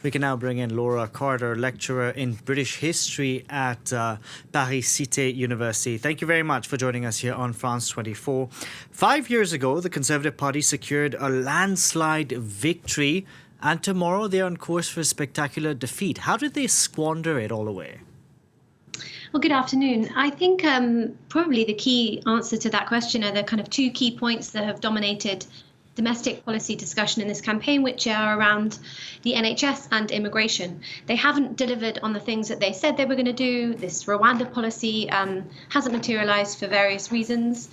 We can now bring in Laura Carter, lecturer in British history at Paris Cité University. Thank you very much for joining us here on France 24. 5 years ago, the Conservative Party secured a landslide victory, and tomorrow they're on course for a spectacular defeat. How did they squander it all away? Well, good afternoon. I think probably the key answer to that question are the kind of two key points that have dominated domestic policy discussion in this campaign, which are around the NHS and immigration. They haven't delivered on the things that they said they were going to do. This Rwanda policy hasn't materialized for various reasons.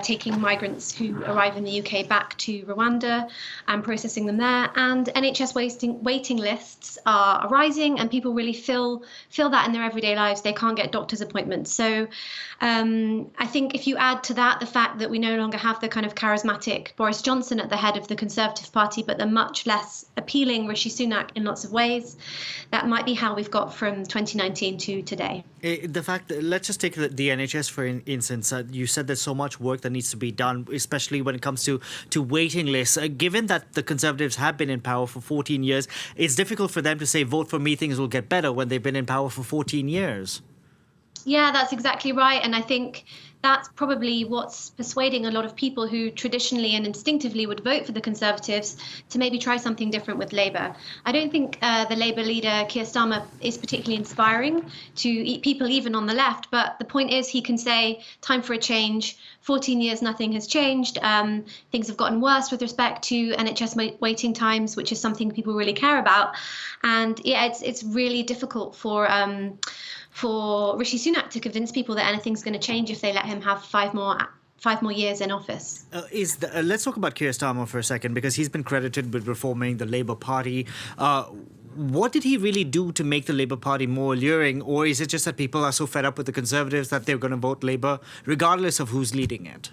Taking migrants who arrive in the UK back to Rwanda and processing them there. And NHS waiting lists are rising, and people really feel that in their everyday lives. They can't get doctor's appointments. So I think if you add to that the fact that we no longer have the kind of charismatic Boris Johnson at the head of the Conservative Party, but the much less appealing Rishi Sunak in lots of ways, that might be how we've got from 2019 to today. The fact that, let's just take the NHS for instance. You said there's so much work that needs to be done, especially when it comes to waiting lists. Given that the Conservatives have been in power for 14 years, it's difficult for them to say, vote for me, things will get better, when they've been in power for 14 years. Yeah, that's exactly right. And I think that's probably what's persuading a lot of people who traditionally and instinctively would vote for the Conservatives to maybe try something different with Labour. I don't think the Labour leader, Keir Starmer, is particularly inspiring to people even on the left. But the point is, he can say, time for a change. 14 years, nothing has changed. Things have gotten worse with respect to NHS waiting times, which is something people really care about. And yeah, it's really difficult for Rishi Sunak to convince people that anything's going to change if they let him have five more years in office. Let's talk about Keir Starmer for a second, because he's been credited with reforming the Labour Party. What did he really do to make the Labour Party more alluring, or is it just that people are so fed up with the Conservatives that they're going to vote Labour regardless of who's leading it?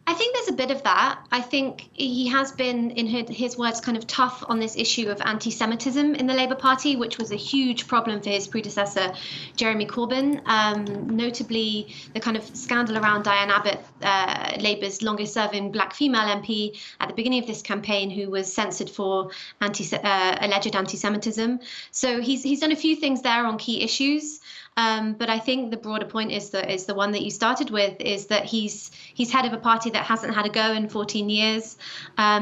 I think there's a bit of that. I think he has been, in his words, kind of tough on this issue of anti-Semitism in the Labour Party, which was a huge problem for his predecessor, Jeremy Corbyn. Notably, the kind of scandal around Diane Abbott, Labour's longest-serving black female MP at the beginning of this campaign, who was censored for alleged anti-Semitism. So he's done a few things there on key issues. But I think the broader point is the one that you started with, is that he's head of a party that hasn't had a go in 14 years.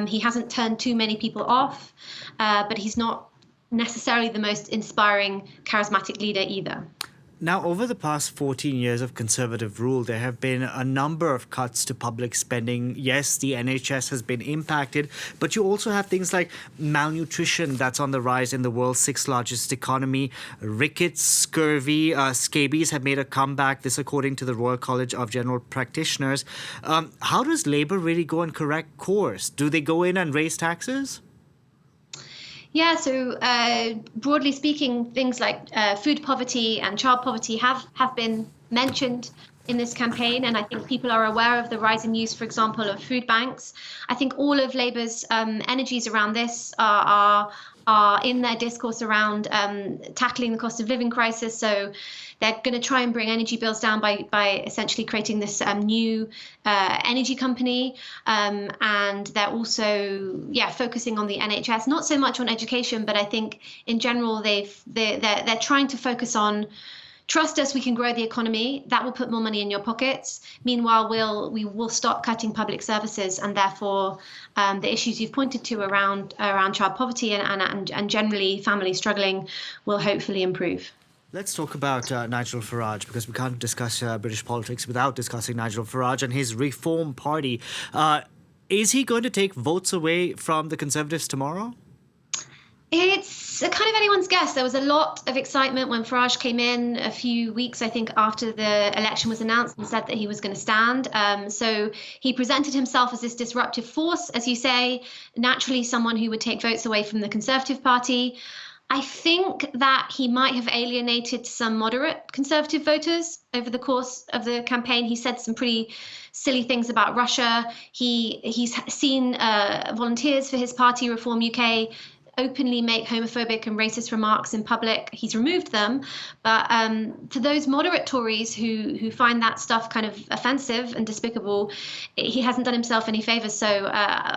He hasn't turned too many people off, but he's not necessarily the most inspiring, charismatic leader either. Now, over the past 14 years of Conservative rule, there have been a number of cuts to public spending. Yes, the NHS has been impacted, but you also have things like malnutrition that's on the rise in the world's sixth largest economy. Rickets, scurvy, scabies have made a comeback, this according to the Royal College of General Practitioners. How does Labour really go and correct course? Do they go in and raise taxes? Yeah, so broadly speaking, things like food poverty and child poverty have been mentioned in this campaign, and I think people are aware of the rising use, for example, of food banks. I think all of Labour's energies around this are in their discourse around tackling the cost of living crisis. So they're going to try and bring energy bills down by essentially creating this new energy company. And they're also, focusing on the NHS, not so much on education, but I think in general, they're trying to focus on, trust us, we can grow the economy. That will put more money in your pockets. Meanwhile, we will stop cutting public services, and therefore the issues you've pointed to around child poverty and generally families struggling will hopefully improve. Let's talk about Nigel Farage, because we can't discuss British politics without discussing Nigel Farage and his Reform Party. Is he going to take votes away from the Conservatives tomorrow? It's kind of anyone's guess. There was a lot of excitement when Farage came in a few weeks, I think, after the election was announced, and said that he was going to stand. So he presented himself as this disruptive force, as you say, naturally someone who would take votes away from the Conservative Party. I think that he might have alienated some moderate Conservative voters over the course of the campaign. He said some pretty silly things about Russia. He's seen volunteers for his party, Reform UK, openly make homophobic and racist remarks in public. He's removed them. But to those moderate Tories who find that stuff kind of offensive and despicable, he hasn't done himself any favours. So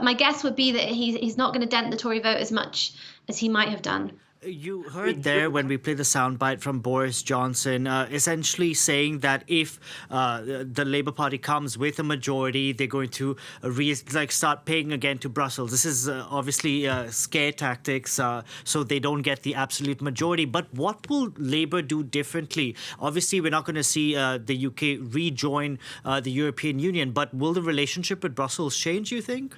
my guess would be that he's not going to dent the Tory vote as much as he might have done. You heard there when we played the soundbite from Boris Johnson, essentially saying that if the Labour Party comes with a majority, they're going to start paying again to Brussels. This is obviously scare tactics, so they don't get the absolute majority. But what will Labour do differently? Obviously, we're not going to see the UK rejoin the European Union, but will the relationship with Brussels change, you think?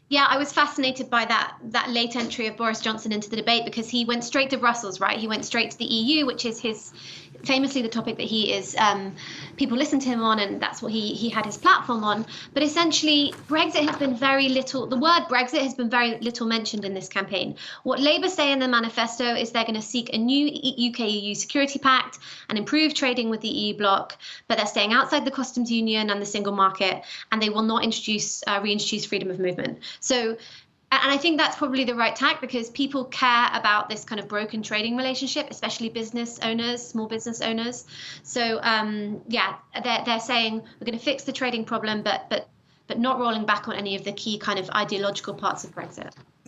Yeah, I was fascinated by that late entry of Boris Johnson into the debate, because he went straight to Brussels, right? He went straight to the EU, which is his famously the topic that he is people listen to him on, and that's what he had his platform on. But essentially, Brexit has been very little. The word Brexit has been very little mentioned in this campaign. What Labour say in their manifesto is they're going to seek a new UK-EU security pact and improve trading with the EU bloc, but they're staying outside the customs union and the single market, and they will not reintroduce freedom of movement. So, and I think that's probably the right tack, because people care about this kind of broken trading relationship, especially business owners, small business owners. So, yeah, they're saying we're going to fix the trading problem, but not rolling back on any of the key kind of ideological parts of Brexit.